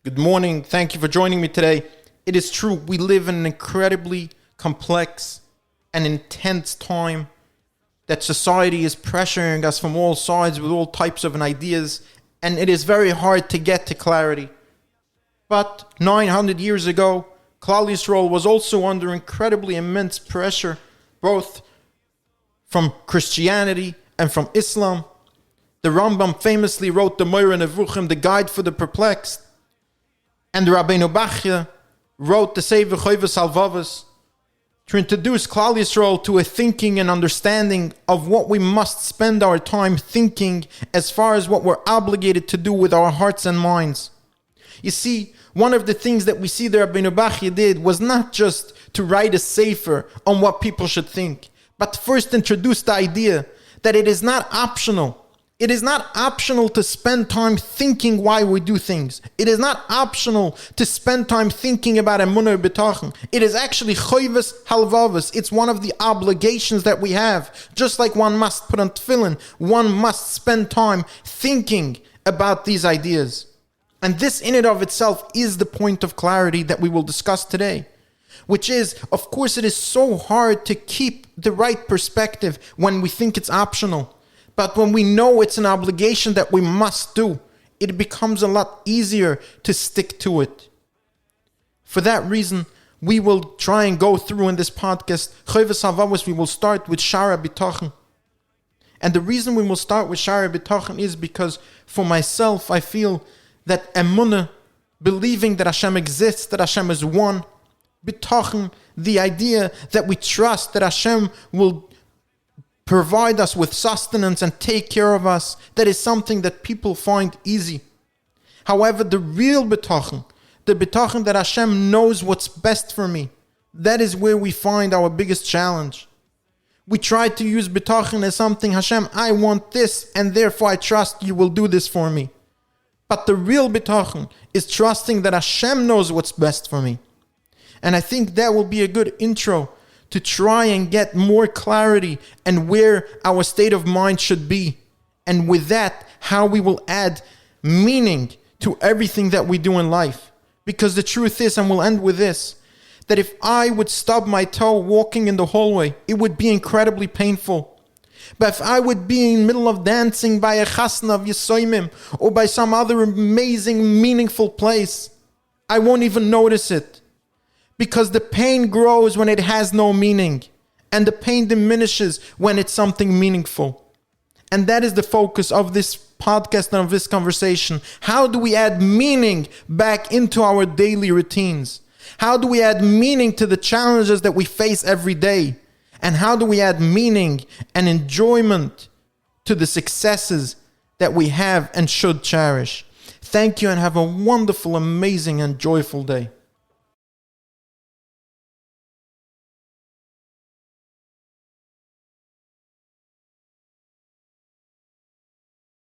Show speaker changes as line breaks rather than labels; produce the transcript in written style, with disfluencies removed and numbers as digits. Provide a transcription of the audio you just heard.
Good morning. Thank you for joining me today. It is true, we live in an incredibly complex and intense time that society is pressuring us from all sides with all types of ideas, and it is very hard to get to clarity. But 900 years ago, Klal Yisrael was also under incredibly immense pressure, both from Christianity and from Islam. The Rambam famously wrote the Moreh Nevuchim, the Guide for the Perplexed, and the Rabeinu Bachye wrote the Sefer Chovas Halevovas to introduce Klal Yisrael to a thinking and understanding of what we must spend our time thinking as far as what we're obligated to do with our hearts and minds. You see, one of the things that we see the Rabeinu Bachye did was not just to write a sefer on what people should think, but first introduce the idea that it is not optional. It is not optional to spend time thinking why we do things. It is not optional to spend time thinking about emunah bitachon. It is actually Chovas Halevovas. It's one of the obligations that we have. Just like one must put on tefillin, one must spend time thinking about these ideas. And this in and of itself is the point of clarity that we will discuss today. Which is, of course, it is so hard to keep the right perspective when we think it's optional. But when we know it's an obligation that we must do, it becomes a lot easier to stick to it. For that reason, we will try and go through in this podcast, Chovas Halevovas, we will start with Shaar Habitachon. And the reason we will start with Shaar Habitachon is because for myself, I feel that emunah, believing that Hashem exists, that Hashem is one, bitachon, the idea that we trust that Hashem will provide us with sustenance and take care of us, that is something that people find easy. However, the real bitachon, the bitachon that Hashem knows what's best for me, that is where we find our biggest challenge. We try to use bitachon as something, Hashem, I want this, and therefore I trust you will do this for me. But the real bitachon is trusting that Hashem knows what's best for me. And I think that will be a good intro to try and get more clarity and where our state of mind should be. And with that, how we will add meaning to everything that we do in life. Because the truth is, and we'll end with this, that if I would stub my toe walking in the hallway, it would be incredibly painful. But if I would be in the middle of dancing by a chasna of Yisoimim or by some other amazing, meaningful place, I won't even notice it. Because the pain grows when it has no meaning, and the pain diminishes when it's something meaningful. And that is the focus of this podcast and of this conversation. How do we add meaning back into our daily routines? How do we add meaning to the challenges that we face every day? And how do we add meaning and enjoyment to the successes that we have and should cherish? Thank you and have a wonderful, amazing, and joyful day.